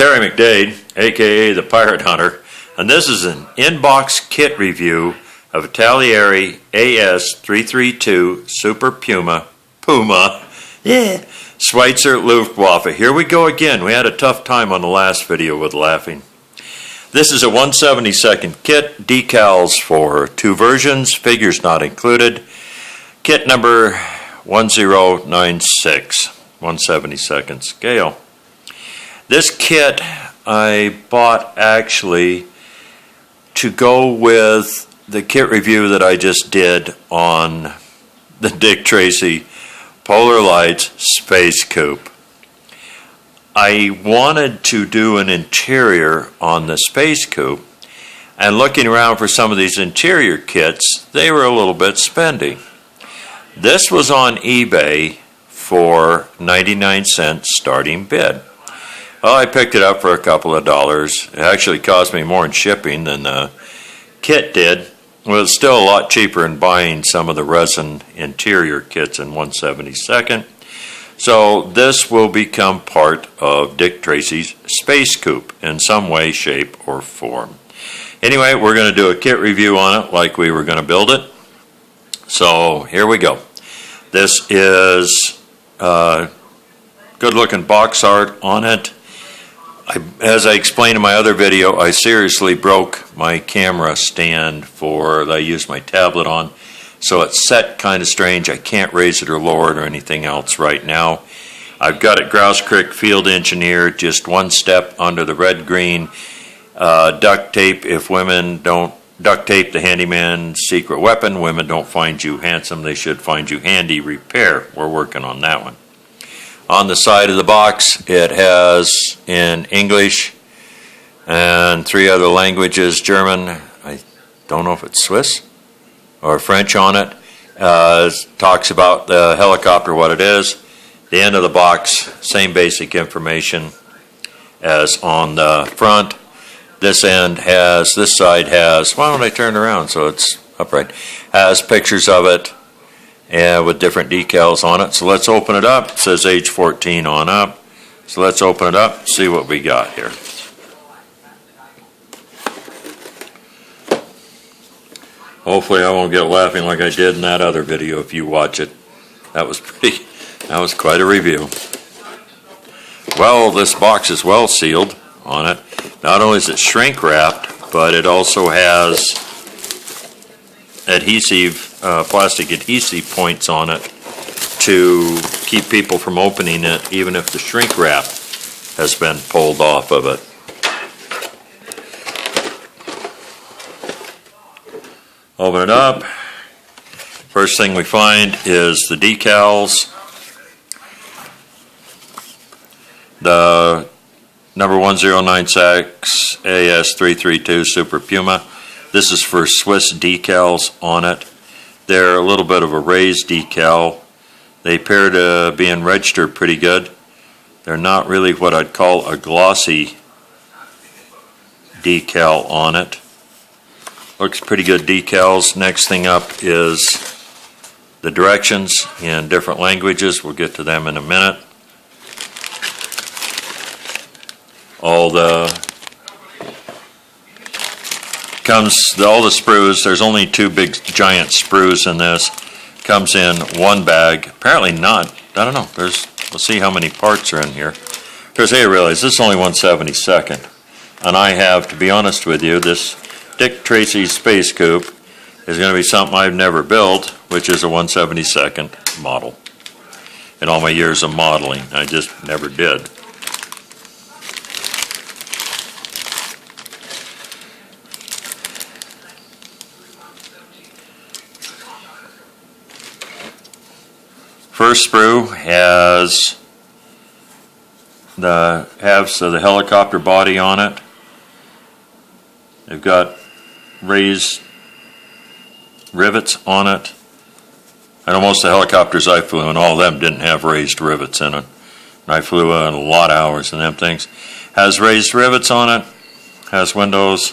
Terry McDade, aka the Pirate Hunter, and this is an in-box kit review of Italeri AS332 Super Puma, Schweizer Luftwaffe. Here we go again. We had a tough time on the last video with laughing. This is a 1/72nd kit, decals for 2 versions, figures not included. Kit number 1096, 1/72nd scale. This kit I bought actually to go with the kit review that I just did on the Dick Tracy Polar Lights Space Coupe. I wanted to do an interior on the Space Coupe, and looking around for some of these interior kits, they were a little bit spendy. This was on eBay for 99 cents starting bid. Well, I picked it up for a couple of dollars. It actually cost me more in shipping than the kit did. Well, it was still a lot cheaper than buying some of the resin interior kits in 1/72nd. So this will become part of Dick Tracy's Space Coupe in some way, shape, or form. Anyway, we're going to do a kit review on it like we were going to build it. So here we go. This is good looking box art on it. As I explained in my other video, I seriously broke my camera stand that I use my tablet on. So it's set kind of strange. I can't raise it or lower it or anything else right now. I've got it Grouse Creek field engineered, just one step under the red-green duct tape. If women don't duct tape the handyman's secret weapon, women don't find you handsome, they should find you handy. Repair. We're working on that one. On the side of the box, it has in English and 3 other languages, German, I don't know if it's Swiss or French on it. Talks about the helicopter, what it is. The end of the box, same basic information as on the front. This side has, why don't I turn it around so it's upright, has pictures of it with different decals on it. So let's open it up. It says age 14 on up. So let's open it up, see what we got here. Hopefully I won't get laughing like I did in that other video if you watch it. That was quite a review. Well, this box is well sealed on it. Not only is it shrink wrapped, but it also has plastic adhesive points on it to keep people from opening it, even if the shrink wrap has been pulled off of it. Open it up. First thing we find is the decals. The number 1096 AS332 Super Puma. This is for Swiss decals on it. They're a little bit of a raised decal. They appear to being registered pretty good. They're not really what I'd call a glossy decal on it. Looks pretty good decals. Next thing up is the directions in different languages. We'll get to them in a minute. All the sprues, there's only 2 big giant sprues in this. Comes in one bag. Apparently not. I don't know. We'll see how many parts are in here. Because hey, I realize this is only 1/72nd. And I have, to be honest with you, this Dick Tracy Space Coupe is going to be something I've never built, which is a 1/72nd model. In all my years of modeling, I just never did. First sprue has the halves of the helicopter body on it. They've got raised rivets on it. I know most of the helicopters I flew in, all of them didn't have raised rivets in it. And I flew in a lot of hours in them things. Has raised rivets on it, has windows,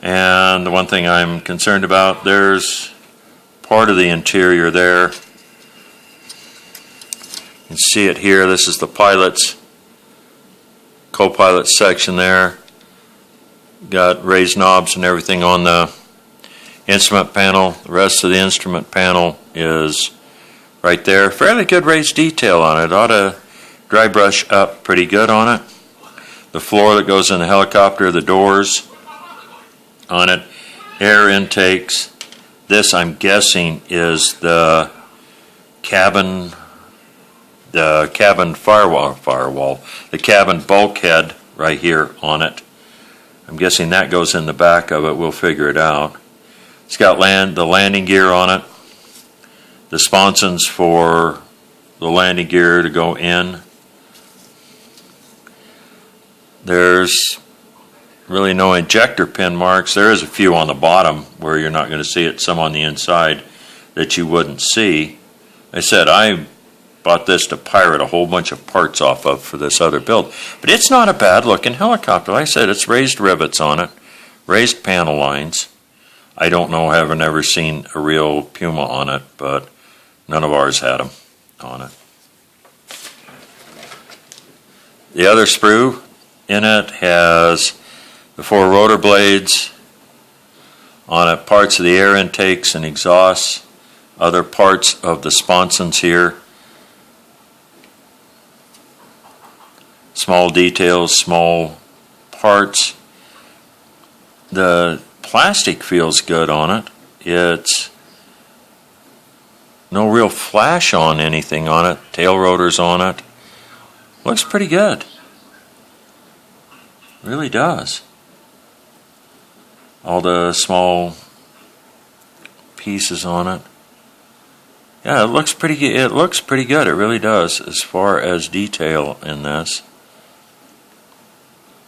and the one thing I'm concerned about, there's part of the interior there. You can see it here. This is the pilot's co-pilot section there. Got raised knobs and everything on the instrument panel. The rest of the instrument panel is right there. Fairly good raised detail on it. Ought to dry brush up pretty good on it. The floor that goes in the helicopter, the doors on it, air intakes. This, I'm guessing, is the cabin firewall, the cabin bulkhead right here on it. I'm guessing that goes in the back of it. We'll figure it out. It's got the landing gear on it, the sponsons for the landing gear to go in. There's really no injector pin marks. There is a few on the bottom where you're not going to see it, some on the inside that you wouldn't see. I said I bought this to pirate a whole bunch of parts off of for this other build. But it's not a bad looking helicopter. Like I said, it's raised rivets on it, raised panel lines. I don't know, haven't ever seen a real Puma on it, but none of ours had them on it. The other sprue in it has the 4 rotor blades on it, parts of the air intakes and exhausts, other parts of the sponsons here. Small details, small parts. The plastic feels good on it. It's no real flash on anything on it. Tail rotors on it. Looks pretty good. Really does. All the small pieces on it. Yeah, it looks pretty good. It looks pretty good. It really does as far as detail in this.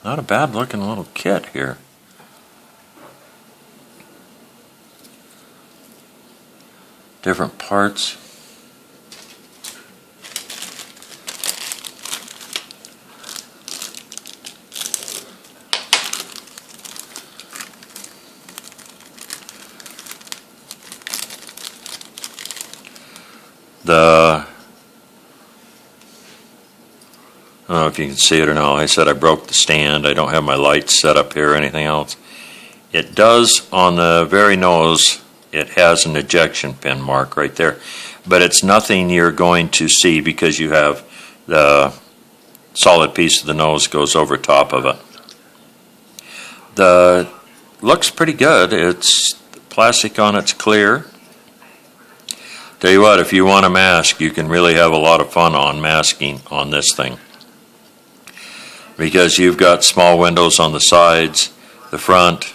Not a bad looking little kit here. Different parts. I don't know if you can see it or not. I said I broke the stand. I don't have my lights set up here or anything else. It does on the very nose. It has an ejection pin mark right there. But it's nothing you're going to see because you have the solid piece of the nose goes over top of it. The looks pretty good. It's plastic on it's clear. Tell you what, if you want to mask, you can really have a lot of fun on masking on this thing. Because you've got small windows on the sides, the front,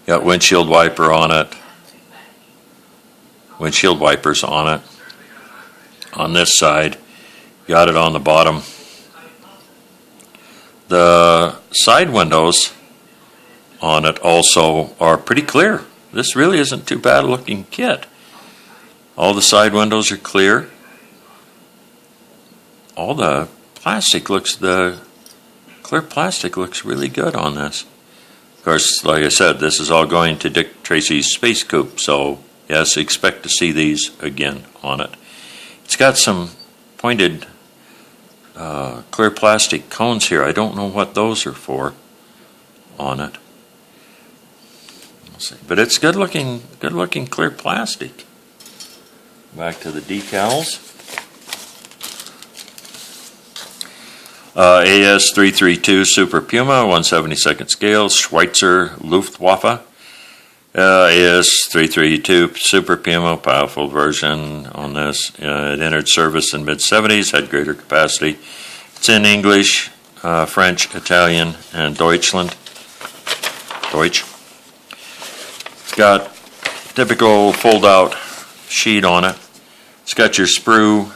got windshield wiper on it, windshield wipers on it. On this side, got it on the bottom. The side windows on it also are pretty clear. This really isn't too bad looking kit. All the side windows are clear. All the plastic looks, the clear plastic looks really good on this. Of course, like I said, this is all going to Dick Tracy Space Coupe, so yes, expect to see these again on it. It's got some pointed clear plastic cones here. I don't know what those are for on it. We'll see. But it's good looking clear plastic. Back to the decals. AS332 Super Puma, 1/72 scale, Schweitzer Luftwaffe. AS332 Super Puma, powerful version on this. It entered service in mid-70s, had greater capacity. It's in English, French, Italian, and Deutsch. It's got typical fold-out sheet on it. It's got your sprue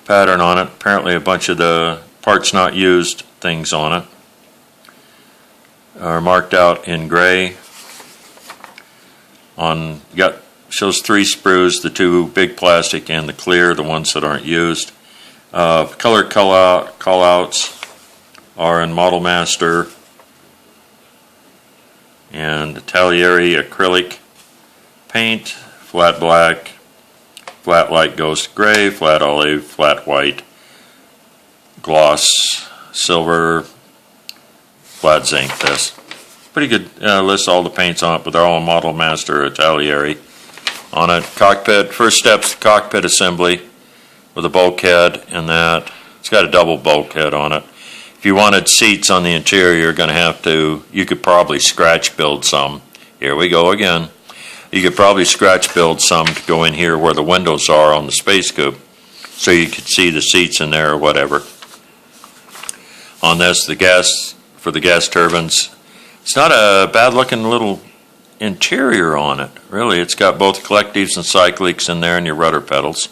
pattern on it. Apparently a bunch of the parts not used things on it are marked out in gray. Shows 3 sprues, the 2 big plastic and the clear, the ones that aren't used. Color call-outs are in Model Master and Italeri acrylic paint, flat black, flat light ghost gray, flat olive, flat white, gloss silver flat zinc. This pretty good. Lists all the paints on it, but they're all Model Master Italeri on it. Cockpit. First step's the cockpit assembly with a bulkhead and that. It's got a double bulkhead on it. If you wanted seats on the interior, you're going to have to. You could probably scratch build some. Here we go again. You could probably scratch build some to go in here where the windows are on the Space Coupe, so you could see the seats in there or whatever. On this, the gas for the gas turbines. It's not a bad looking little interior on it, really. It's got both collectives and cyclics in there and your rudder pedals.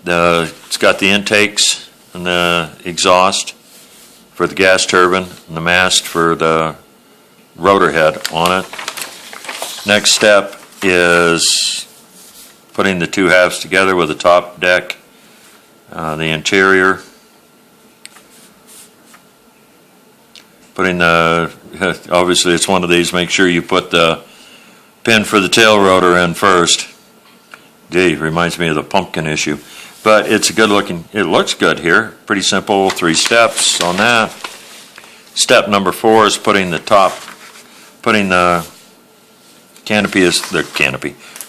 It's got the intakes and the exhaust for the gas turbine and the mast for the rotor head on it. Next step is putting the two halves together with the top deck, the interior, putting the, obviously it's one of these, make sure you put the pin for the tail rotor in first. Gee, reminds me of the pumpkin issue. But it's a good looking, it looks good here. Pretty simple, 3 steps on that. Step number 4 is putting the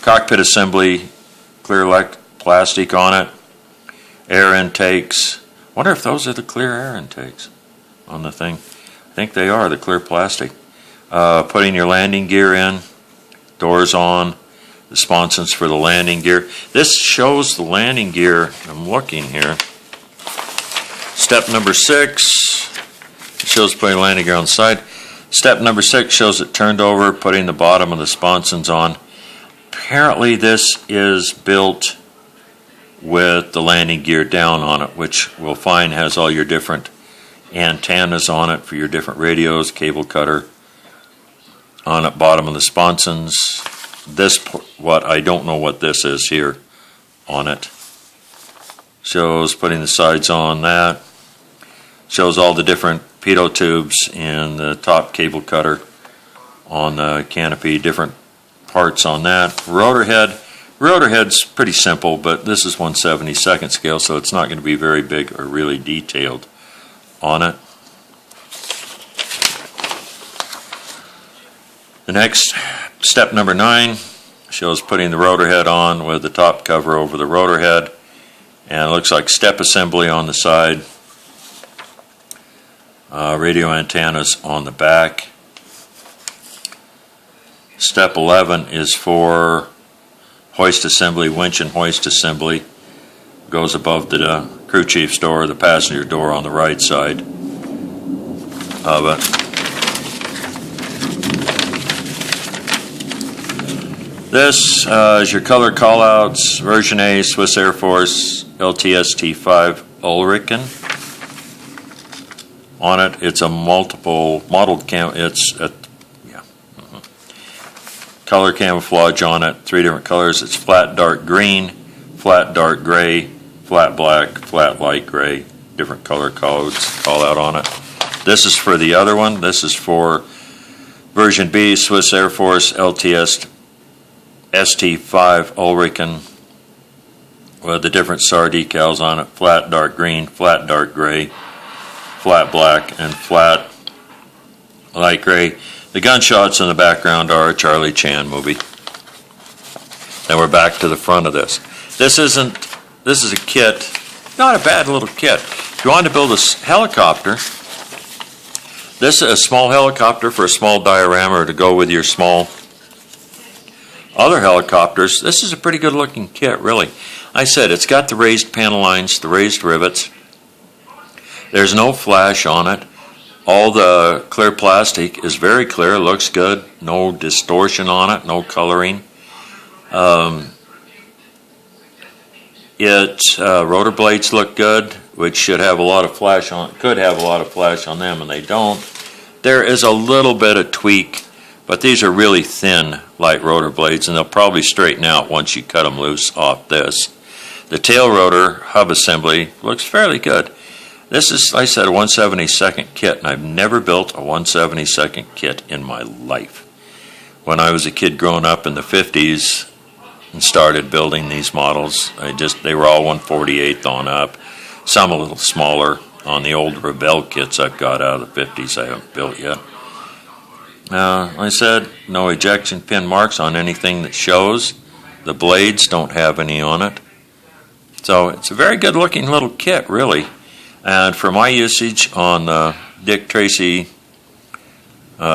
cockpit assembly, clear plastic on it, air intakes. I wonder if those are the clear air intakes on the thing. I think they are, the clear plastic. Putting your landing gear in, doors on, the sponsons for the landing gear. This shows the landing gear. I'm looking here. Step number 6 shows putting landing gear on the side. Step number 6 shows it turned over, putting the bottom of the sponsons on. Apparently this is built with the landing gear down on it, which we'll find has all your different antennas on it for your different radios, cable cutter on it, bottom of the sponsons. This, what I don't know what this is here on it. Shows putting the sides on that. Shows all the different pitot tubes and the top cable cutter on the canopy, different parts on that. Rotor head. Rotor head's pretty simple, but this is 1/72 scale, so it's not going to be very big or really detailed on it. The next, step number 9, shows putting the rotor head on with the top cover over the rotor head, and it looks like step assembly on the side, radio antennas on the back. Step 11 is for hoist assembly, winch and hoist assembly. Goes above the crew chief's door, the passenger door on the right side of it. This is your color callouts, version A, Swiss Air Force, LTST-5 Ulriken. On it, it's a multiple modeled color camouflage on it, 3 different colors. It's flat dark green, flat dark gray, flat black, flat light gray, different color codes, call out on it. This is for the other one. This is for version B, Swiss Air Force, LTST-5 Ulriken, with the different SAR decals on it, flat dark green, flat dark gray, flat black, and flat light gray. The gunshots in the background are a Charlie Chan movie. Then we're back to the front of this. This is a kit, not a bad little kit. If you want to build a helicopter, this is a small helicopter for a small diorama to go with your small other helicopters. This is a pretty good looking kit, really. I said it's got the raised panel lines, the raised rivets. There's no flash on it. All the clear plastic is very clear, looks good. No distortion on it, no coloring. Rotor blades look good, which should have a lot of flash on, could have a lot of flash on them, and they don't. There is a little bit of tweak, but these are really thin, light rotor blades, and they'll probably straighten out once you cut them loose off this. The tail rotor hub assembly looks fairly good. This is, like I said, a 1/72 kit, and I've never built a 1/72 kit in my life. When I was a kid growing up in the 50s and started building these models, they were all 1/48 on up. Some a little smaller on the old Rebel kits I've got out of the 50s I haven't built yet. Like I said, no ejection pin marks on anything that shows. The blades don't have any on it. So it's a very good looking little kit, really. And for my usage on the Dick Tracy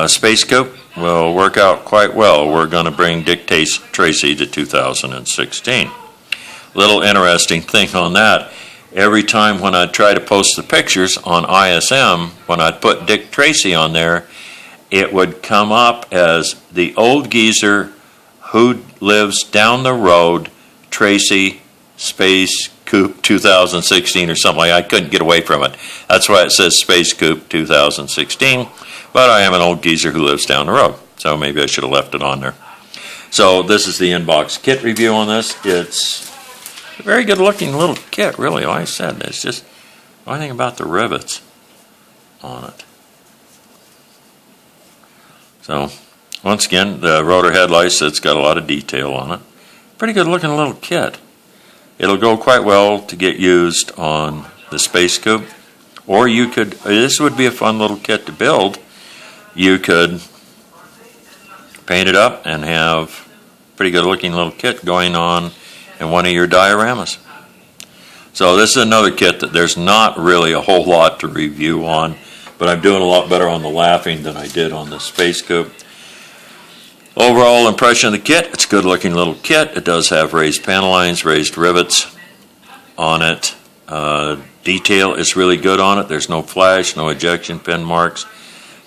Space Coupe will work out quite well. We're going to bring Dick Tracy to 2016. Little interesting thing on that, every time when I'd try to post the pictures on ISM, when I'd put Dick Tracy on there, it would come up as the old geezer who lives down the road, Tracy Space Coupe 2016 or something like that. I couldn't get away from it. That's why it says Space Coupe 2016, but I am an old geezer who lives down the road, so maybe I should have left it on there. So this is the inbox kit review on this. It's a very good looking little kit, really. Like I said, it's just the only thing about the rivets on it. So once again, the rotor headlights, it's got a lot of detail on it. Pretty good looking little kit. It'll go quite well to get used on the Space Coupe, or you could, this would be a fun little kit to build. You could paint it up and have a pretty good looking little kit going on in one of your dioramas. So this is another kit that there's not really a whole lot to review on, but I'm doing a lot better on the Laughing than I did on the Space Coupe. Overall impression of the kit, it's a good looking little kit. It does have raised panel lines, raised rivets on it. Detail is really good on it. There's no flash, no ejection pin marks.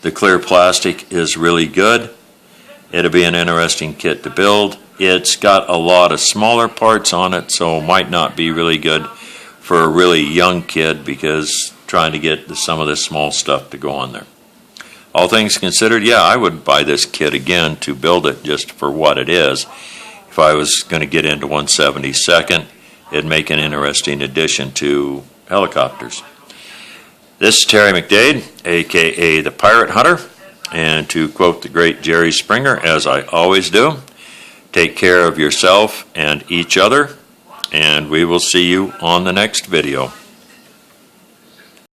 The clear plastic is really good. It'll be an interesting kit to build. It's got a lot of smaller parts on it, so it might not be really good for a really young kid because trying to get some of this small stuff to go on there. All things considered, yeah, I would buy this kit again to build it just for what it is. If I was going to get into 172nd, it'd make an interesting addition to helicopters. This is Terry McDade, a.k.a. the Pirate Hunter, and to quote the great Jerry Springer, as I always do, take care of yourself and each other, and we will see you on the next video.